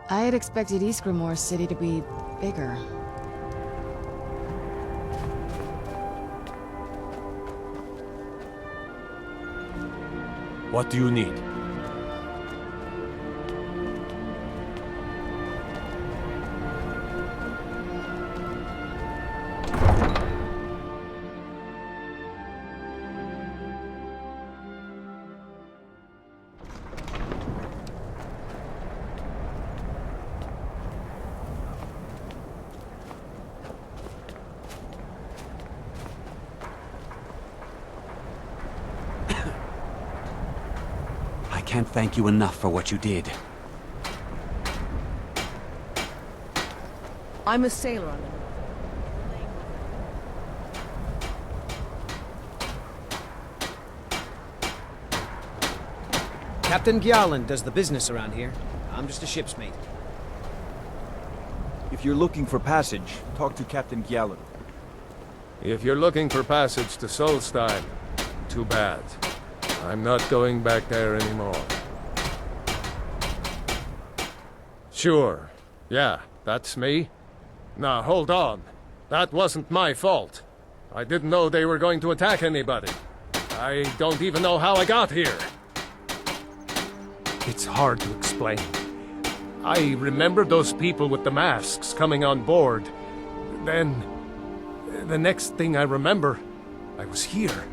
I had expected Iskramor's city to be bigger. What do you need? I can't thank you enough for what you did. I'm a sailor on the Captain Gjalland does the business around here. I'm just a ship's mate. If you're looking for passage, talk to Captain Gjalland. If you're looking for passage to Solstein, too bad. I'm not going back there anymore. Sure. Yeah, that's me. Now, hold on. That wasn't my fault. I didn't know they were going to attack anybody. I don't even know how I got here. It's hard to explain. I remember those people with the masks coming on board. Then, the next thing I remember, I was here,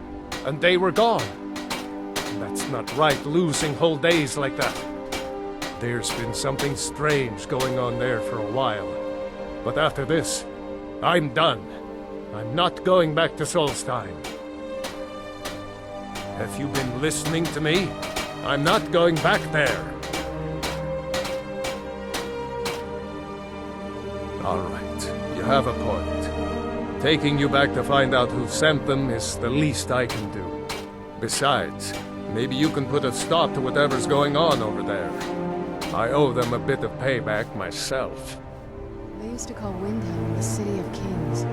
and they were gone. That's not right, losing whole days like that. There's been something strange going on there for a while. But after this, I'm done. I'm not going back to Solstein. Have you been listening to me? I'm not going back there. All right, you have a point. Taking you back to find out who sent them is the least I can do. Besides, maybe you can put a stop to whatever's going on over there. I owe them a bit of payback myself. They used to call Windhelm the City of Kings.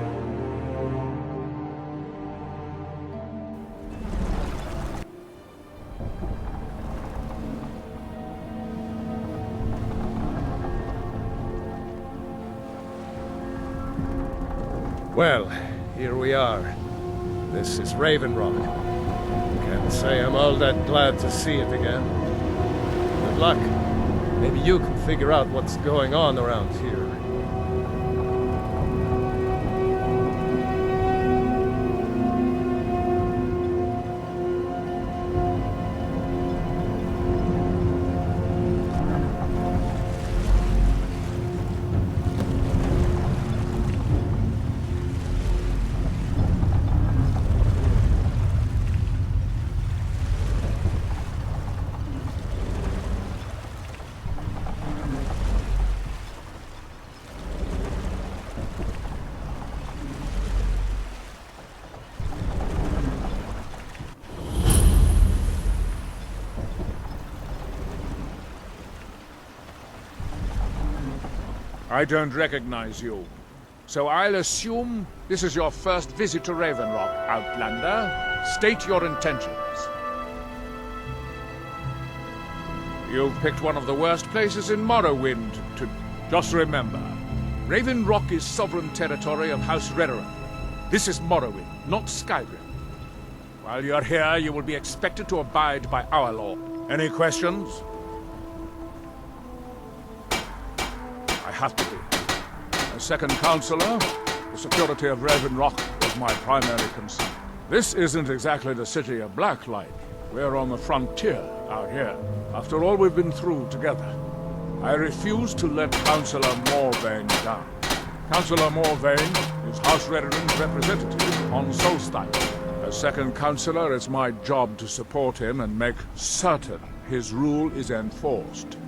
Well, here we are. This is Raven Rock. Can't say I'm all that glad to see it again. Good luck. Maybe you can figure out what's going on around here. I don't recognize you. So I'll assume this is your first visit to Raven Rock, Outlander. State your intentions. You've picked one of the worst places in Morrowind to... Just remember, Raven Rock is sovereign territory of House Redoran. This is Morrowind, not Skyrim. While you're here, you will be expected to abide by our law. Any questions? Have to be. As second counselor, the security of Raven Rock is my primary concern. This isn't exactly the city of Blacklight. We're on the frontier out here. After all we've been through together, I refuse to let Councillor Morvain down. Councillor Morvain is House Redoran's representative on Solstein. As second counselor, it's my job to support him and make certain his rule is enforced.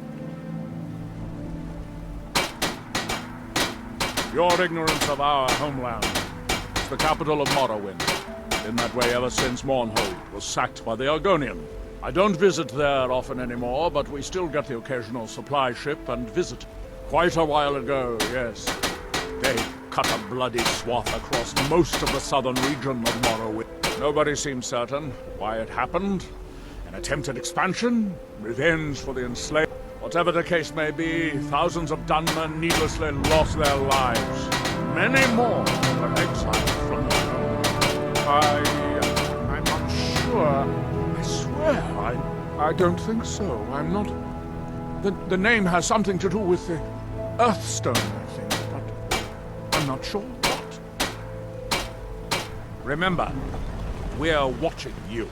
Your ignorance of our homeland is the capital of Morrowind. Been that way ever since Mournhold was sacked by the Argonian. I don't visit there often anymore, but we still get the occasional supply ship and visit. Quite a while ago, yes. They cut a bloody swath across most of the southern region of Morrowind. Nobody seems certain why it happened. An attempted expansion? Revenge for the enslaved? Whatever the case may be, thousands of Dunmen needlessly lost their lives. Many more were exiled from their home. I'm not sure. I swear, I don't think so. I'm not... The name has something to do with the Earthstone, I think, but I'm not sure what. Remember, we're watching you.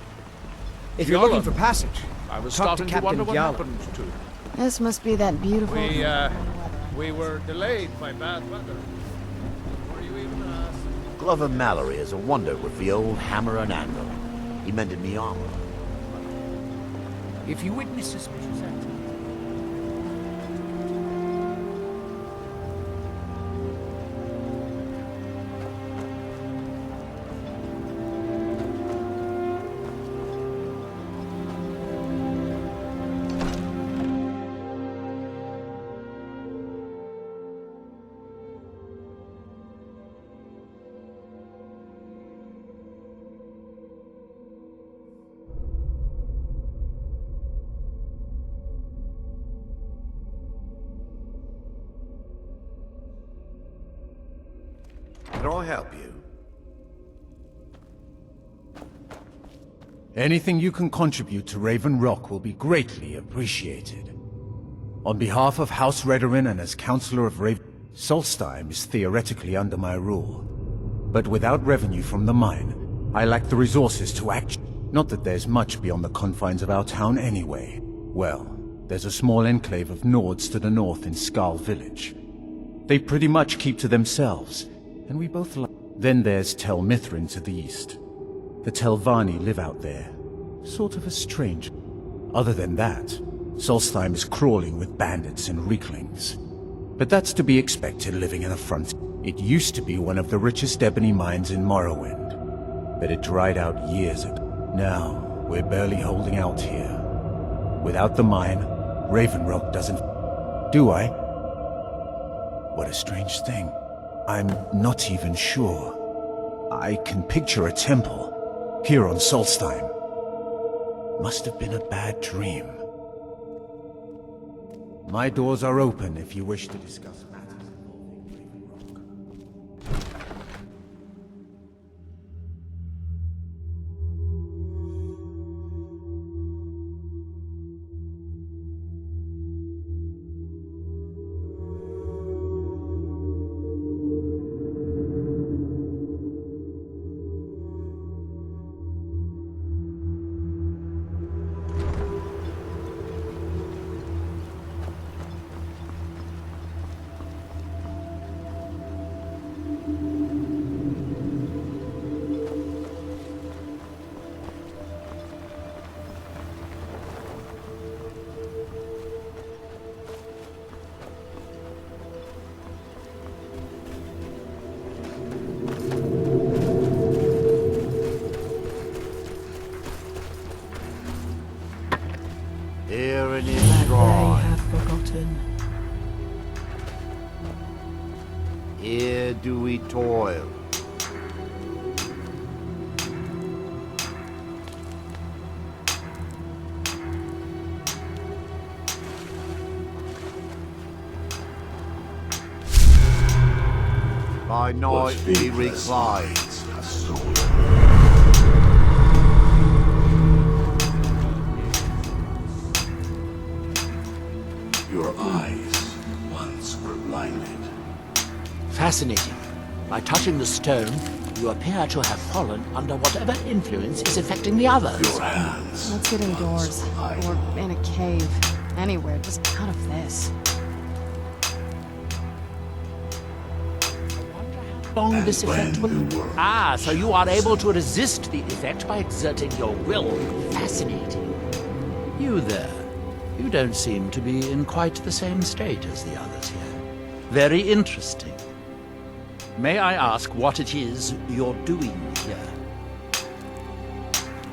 If you're looking for passage, I was talk to starting to Captain wonder what Gyala. happened to you. This must be that beautiful. We were delayed by bad weather. Were you even Glover Mallory is a wonder with the old hammer and anvil. He mended me armor. If you witness suspicious activity... Can I help you? Anything you can contribute to Raven Rock will be greatly appreciated. On behalf of House Redorin and as Counselor of Raven, Solstheim is theoretically under my rule. But without revenue from the mine, I lack the resources to act. Not that there's much beyond the confines of our town anyway. Well, there's a small enclave of Nords to the north in Skal Village. They pretty much keep to themselves, and we both like... Then there's Tel Mithrin to the east. The Telvanni live out there. Sort of a strange... Other than that, Solstheim is crawling with bandits and reeklings. But that's to be expected living in a front. It used to be one of the richest ebony mines in Morrowind, but it dried out years ago. Now, we're barely holding out here. Without the mine, Raven Rock doesn't... Do I? What a strange thing. I'm not even sure. I can picture a temple, here on Solstheim. Must have been a bad dream. My doors are open if you wish to discuss matters involving Raven Rock. Here in his They shrine. have forgotten. Here do we toil. By night we recline. Your eyes once were blinded. Fascinating. By touching the stone, you appear to have fallen under whatever influence is affecting the others. Your hands. Let's get indoors. Or in a cave. Anywhere, just out of this. Long this effect will... Ah, so you are able to resist the effect by exerting your will. Fascinating. You there. You don't seem to be in quite the same state as the others here. Very interesting. May I ask what it is you're doing here?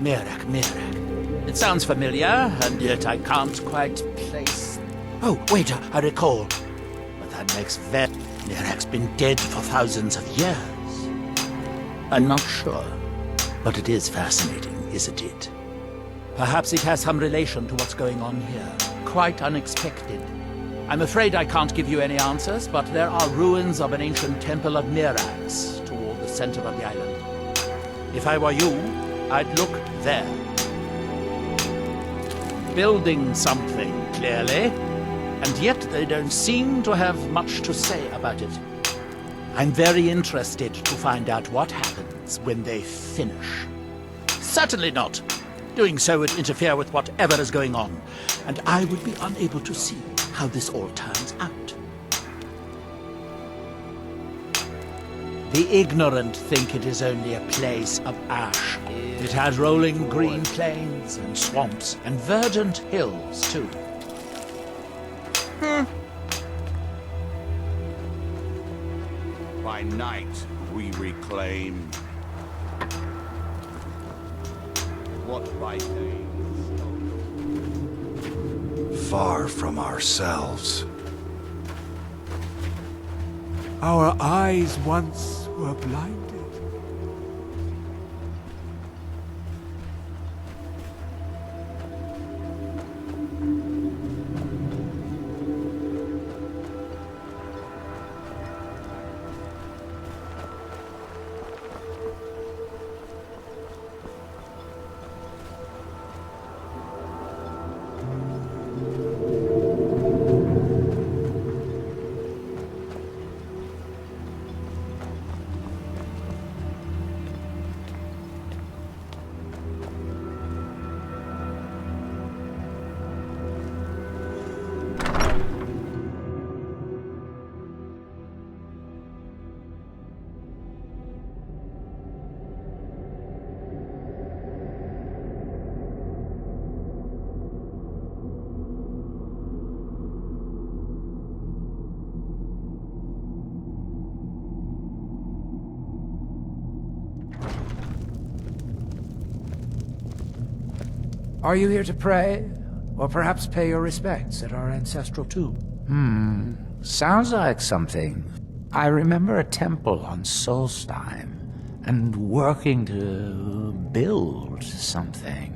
Mirak. It sounds familiar, and yet I can't quite place... Oh, wait, I recall. But that makes Mirak's been dead for thousands of years. I'm not sure, but it is fascinating, isn't it? Perhaps it has some relation to what's going on here. Quite unexpected. I'm afraid I can't give you any answers, but there are ruins of an ancient temple of Mirax toward the center of the island. If I were you, I'd look there. Building something, clearly, and yet they don't seem to have much to say about it. I'm very interested to find out what happens when they finish. Certainly not. Doing so would interfere with whatever is going on, and I would be unable to see how this all turns out. The ignorant think it is only a place of ash. It has rolling green plains and swamps and verdant hills, too. By night, we reclaim what by day is Far from ourselves. Our eyes once were blinded. Are you here to pray? Or perhaps pay your respects at our ancestral tomb? Sounds like something. I remember a temple on Solstheim, and working to build something.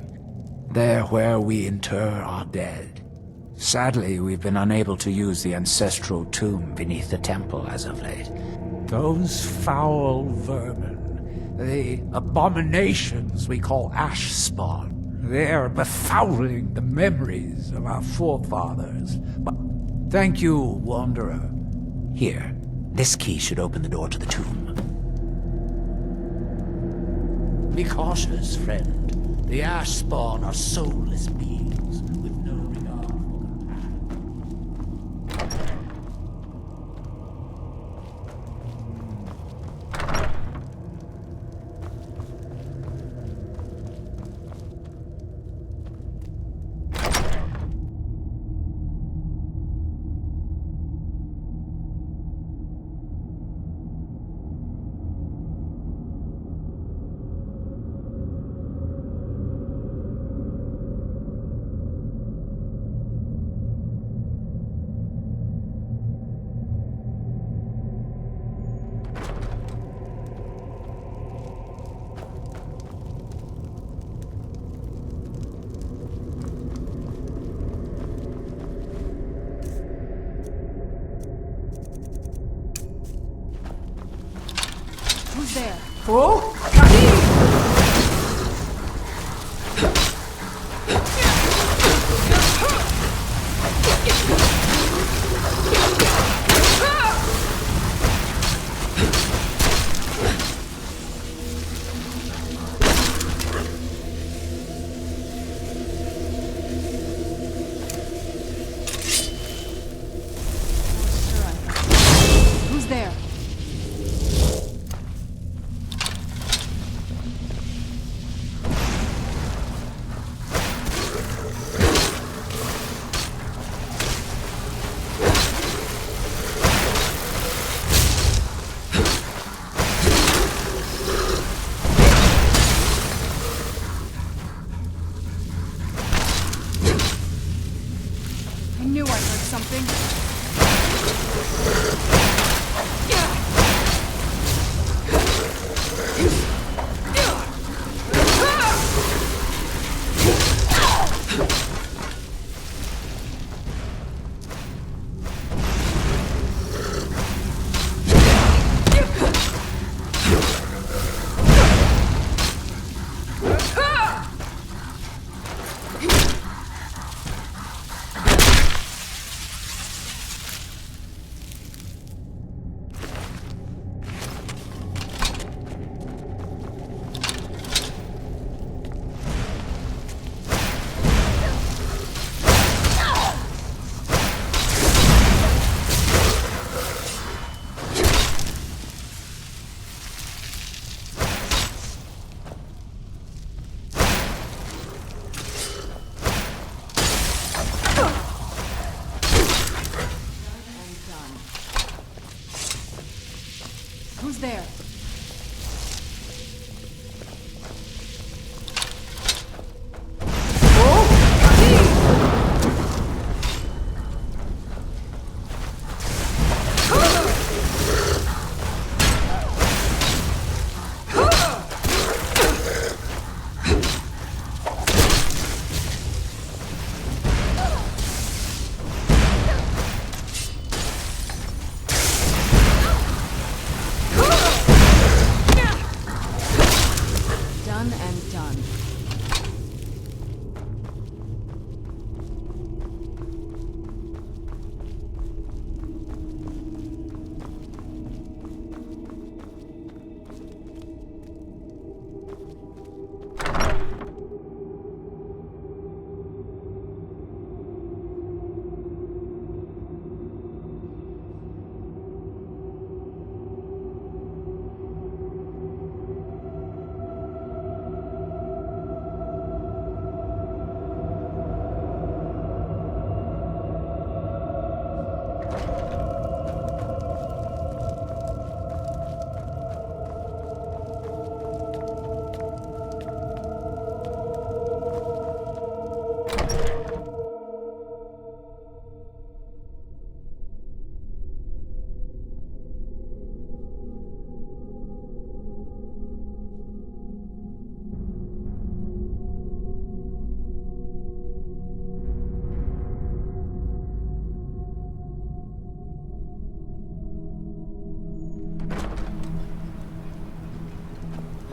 There where we inter our dead. Sadly, we've been unable to use the ancestral tomb beneath the temple as of late. Those foul vermin, the abominations we call ash spawn, they're befouling the memories of our forefathers. But thank you, Wanderer. Here, this key should open the door to the tomb. Be cautious, friend. The ash spawn are soulless beings with no regard for compassion. Who's there? Oh? Who's there? done.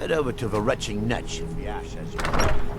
Head over to the retching netch if the ash has you.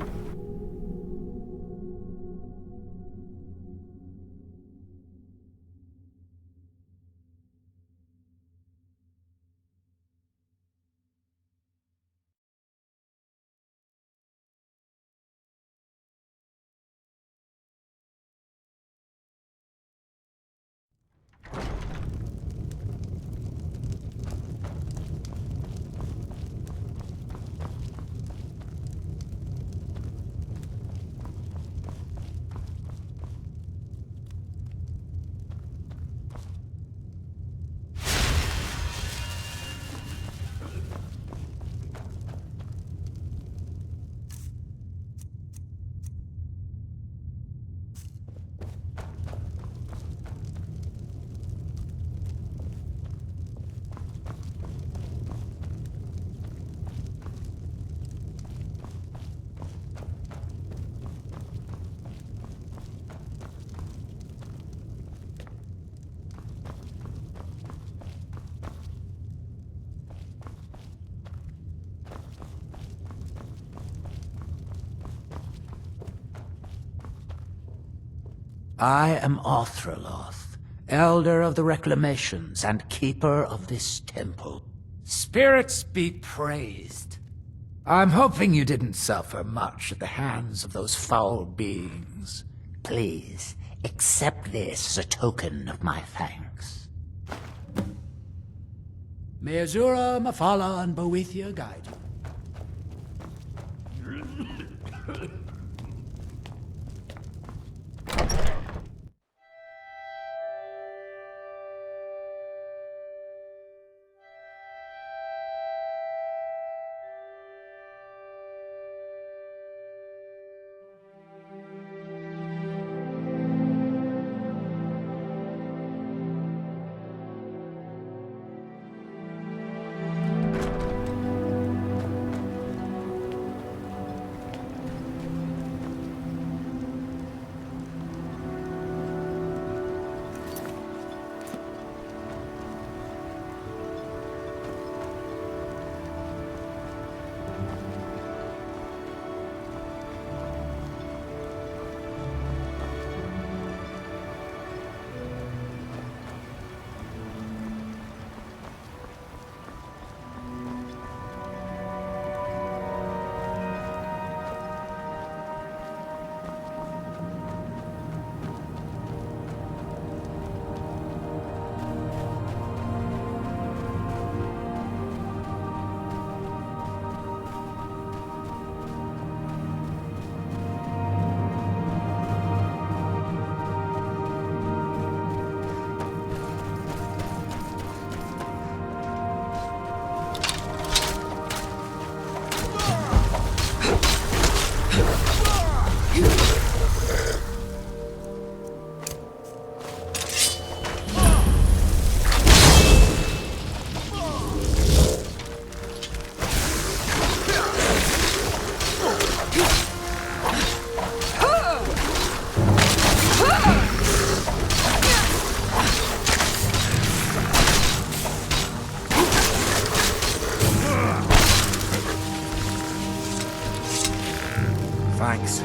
I am Othraloth, Elder of the Reclamations and Keeper of this temple. Spirits be praised. I'm hoping you didn't suffer much at the hands of those foul beings. Please, accept this as a token of my thanks. May Azura, Mafala, and Boethia guide you. Thanks.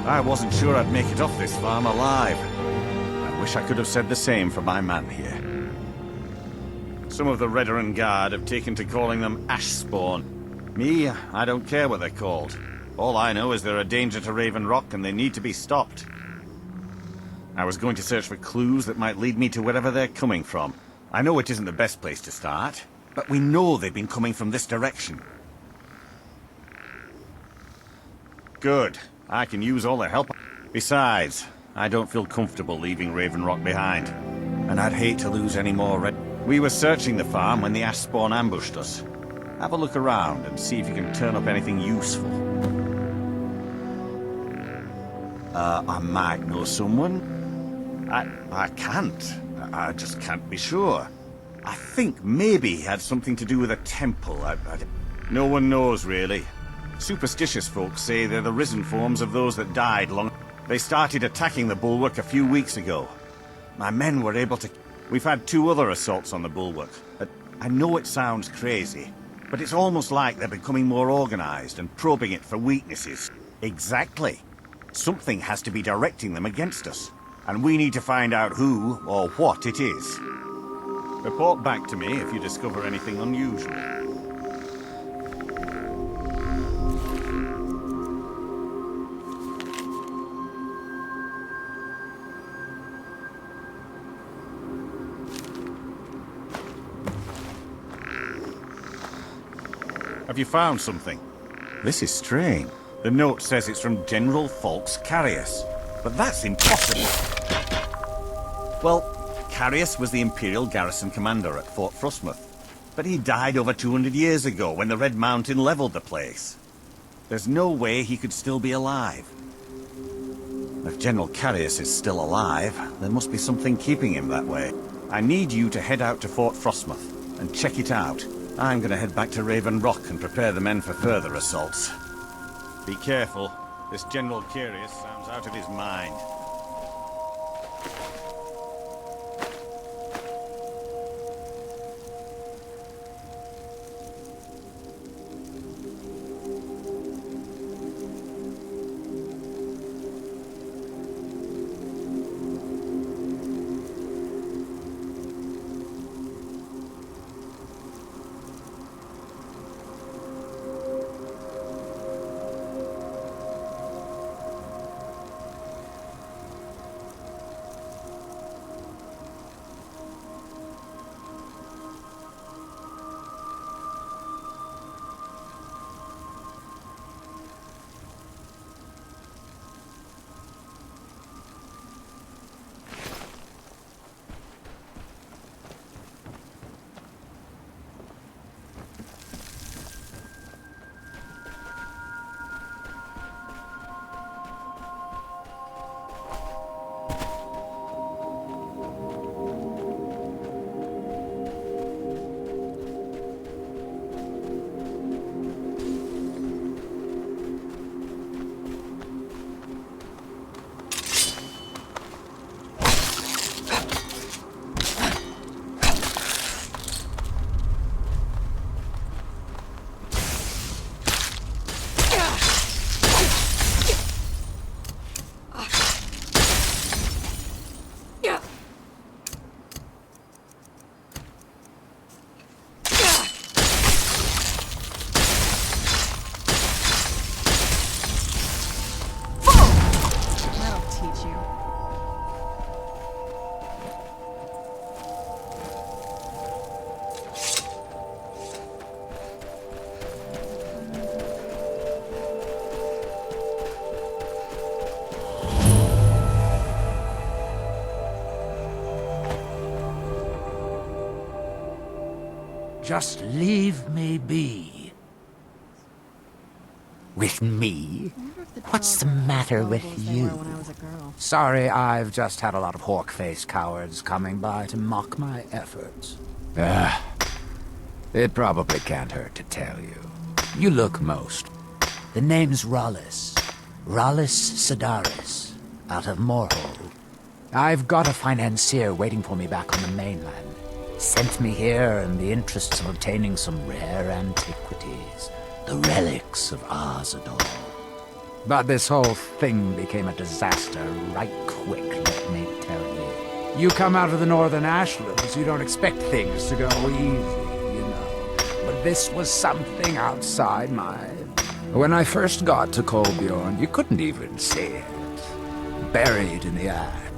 I wasn't sure I'd make it off this farm alive. I wish I could have said the same for my man here. Some of the Redoran Guard have taken to calling them ash spawn. Me, I don't care what they're called. All I know is they're a danger to Raven Rock and they need to be stopped. I was going to search for clues that might lead me to wherever they're coming from. I know it isn't the best place to start, but we know they've been coming from this direction. Good. I can use all the help. Besides, I don't feel comfortable leaving Raven Rock behind. And I'd hate to lose any more red... We were searching the farm when the ash spawn ambushed us. Have a look around and see if you can turn up anything useful. I might know someone. I can't. I just can't be sure. I think maybe he had something to do with a temple. No one knows, really. Superstitious folks say they're the risen forms of those that died long... They started attacking the bulwark a few weeks ago. My men were able to... We've had 2 other assaults on the bulwark. I know it sounds crazy, but it's almost like they're becoming more organized and probing it for weaknesses. Exactly. Something has to be directing them against us, and we need to find out who or what it is. Report back to me if you discover anything unusual. Have you found something? This is strange. The note says it's from General Falks Carius, but that's impossible. Well, Carius was the Imperial garrison commander at Fort Frostmoth, but he died over 200 years ago when the Red Mountain leveled the place. There's no way he could still be alive. If General Carius is still alive, there must be something keeping him that way. I need you to head out to Fort Frostmoth and check it out. I'm gonna head back to Raven Rock and prepare the men for further assaults. Be careful. This General Carius sounds out of his mind. Just leave me be. With me? What's the matter with you? Sorry, I've just had a lot of hawk-faced cowards coming by to mock my efforts. It probably can't hurt to tell you. You look most. The name's Rollis. Rollis Sedaris, out of Moorhole. I've got a financier waiting for me back on the mainland. Sent me here in the interests of obtaining some rare antiquities. The relics of Arzador. But this whole thing became a disaster right quick, let me tell you. You come out of the northern ashlands, you don't expect things to go easy, you know. But this was something outside my... When I first got to Kolbjorn, you couldn't even see it. Buried in the ash.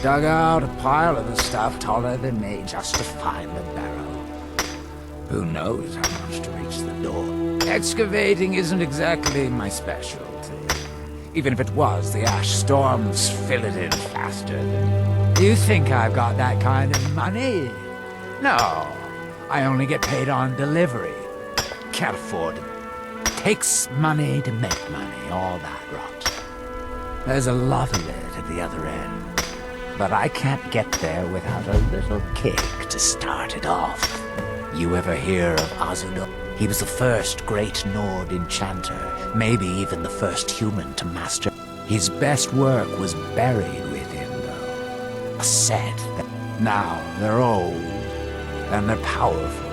Dug out a pile of the stuff taller than me just to find the barrel. Who knows how much to reach the door. Excavating isn't exactly my specialty. Even if it was, the ash storms fill it in faster than... You think I've got that kind of money? No. I only get paid on delivery. Can't afford it. Takes money to make money, all that rot. There's a lot of it at the other end. But I can't get there without a little kick to start it off. You ever hear of Azador? He was the first great Nord enchanter, maybe even the first human to master. His best work was buried with him, though. A set that now they're old, and they're powerful.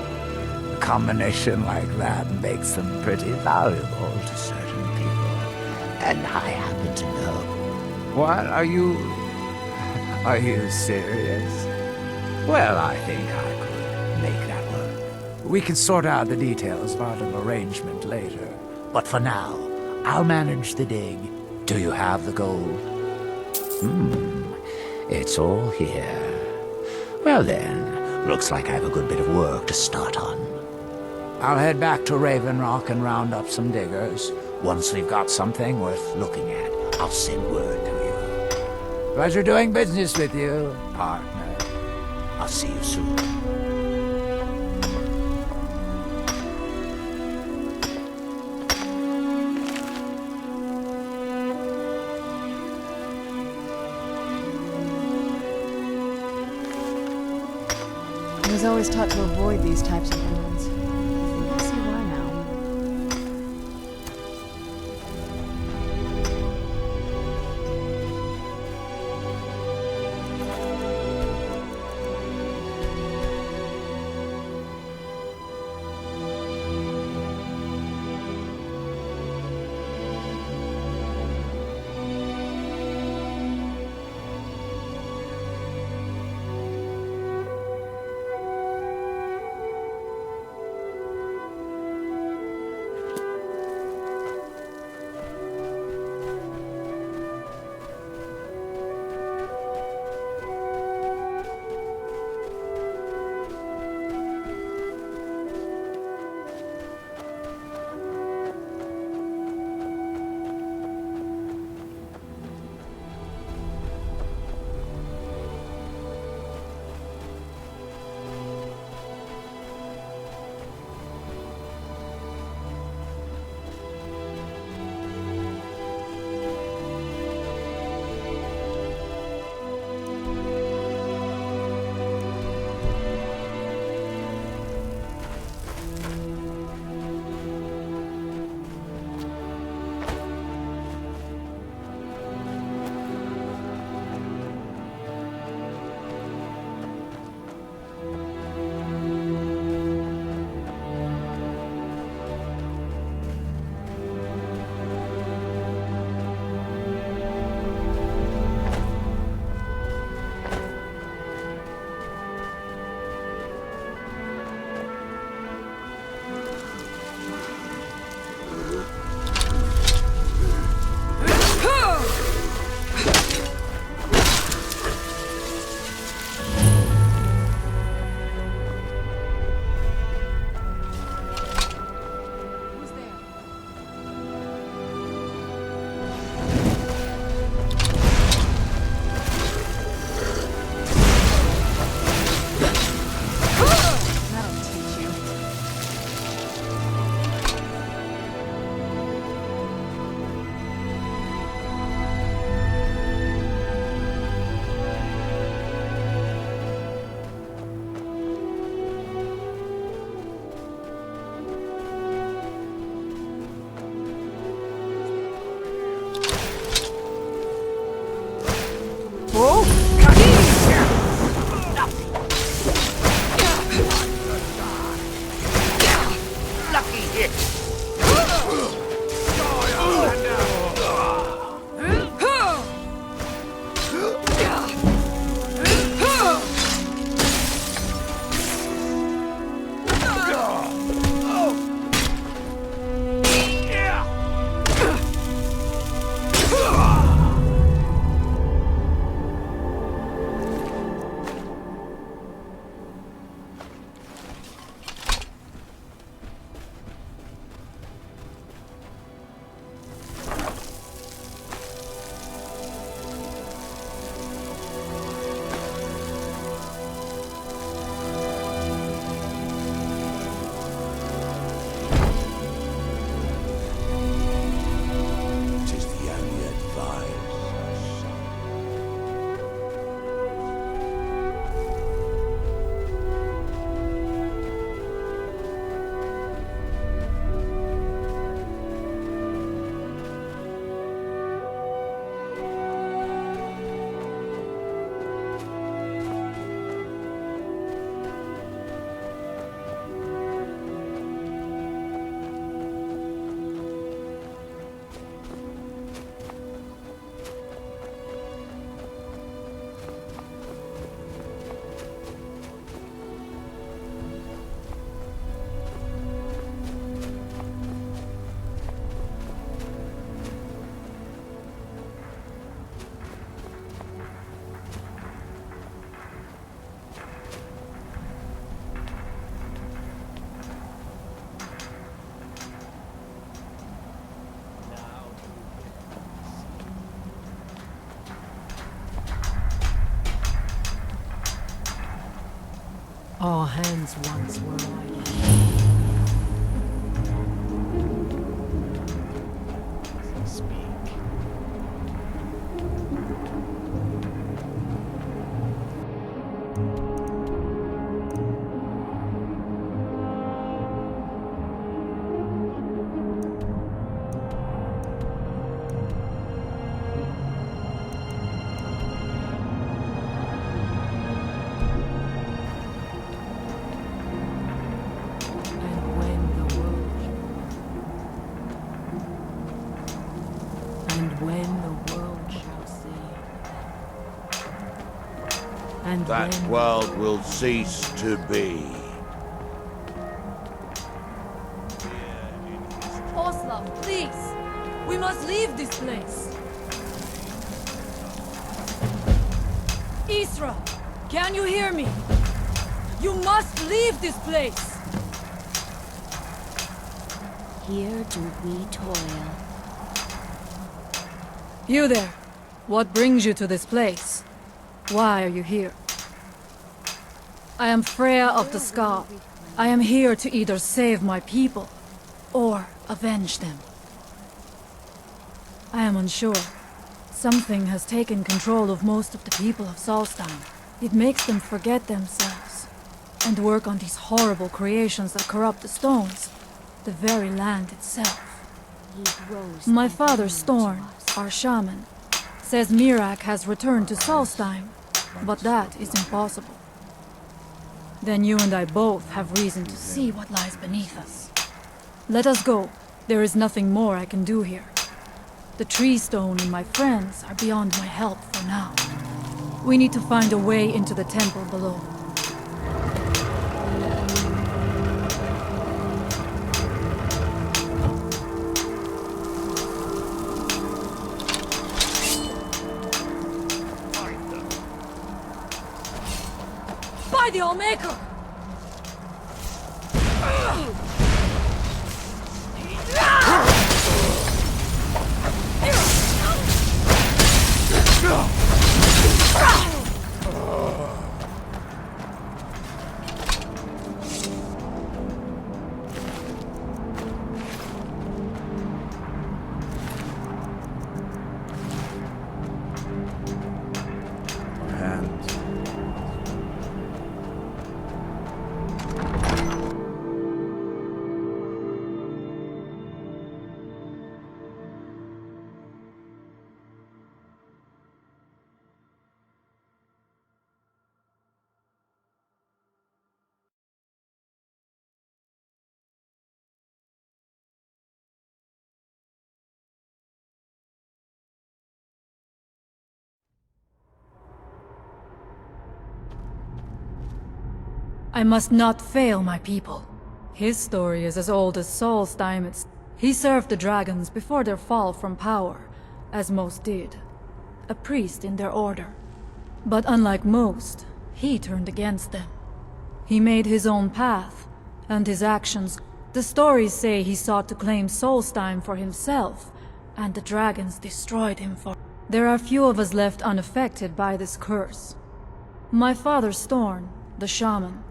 A combination like that makes them pretty valuable to certain people. And I happen to know. What? Are you serious? Well, I think I could make that work. We can sort out the details about an arrangement later. But for now, I'll manage the dig. Do you have the gold? It's all here. Well then, looks like I have a good bit of work to start on. I'll head back to Raven Rock and round up some diggers. Once we've got something worth looking at, I'll send word to you. Pleasure doing business with you, partner. I'll see you soon. I was always taught to avoid these types of ruins. I see why now. Lucky hit. All hands once were like Speak. That world will cease to be. Oslav, please! We must leave this place! Isra, can you hear me? You must leave this place! Here do we toil. You there! What brings you to this place? Why are you here? I am Freya of the Scar. I am here to either save my people, or avenge them. I am unsure. Something has taken control of most of the people of Solstheim. It makes them forget themselves, and work on these horrible creations that corrupt the stones, the very land itself. My father, Storn, our shaman, says Mirak has returned to Solstheim, but that is impossible. Then you and I both have reason to see what lies beneath us. Let us go. There is nothing more I can do here. The tree stone and my friends are beyond my help for now. We need to find a way into the temple below. By the Allmaker! I must not fail my people. His story is as old as Solstheim. He served the dragons before their fall from power, as most did. A priest in their order. But unlike most, he turned against them. He made his own path, and his actions... The stories say he sought to claim Solstheim for himself, and the dragons destroyed him for... There are few of us left unaffected by this curse. My father Storn, the shaman,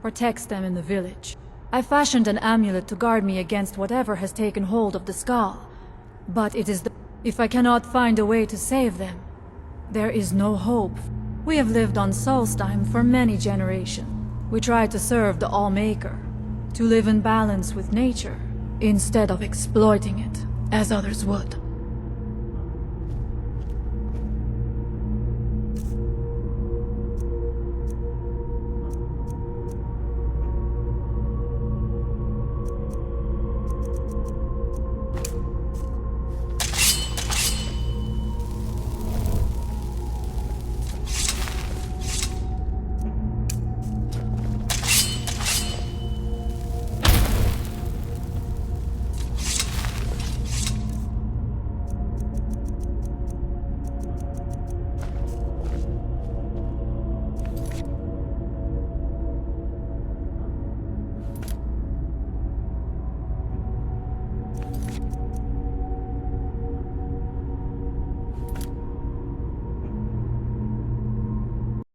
protects them in the village. I fashioned an amulet to guard me against whatever has taken hold of the skull. But it is the... If I cannot find a way to save them, there is no hope. We have lived on Solstheim for many generations. We try to serve the Allmaker, to live in balance with nature, instead of exploiting it, as others would.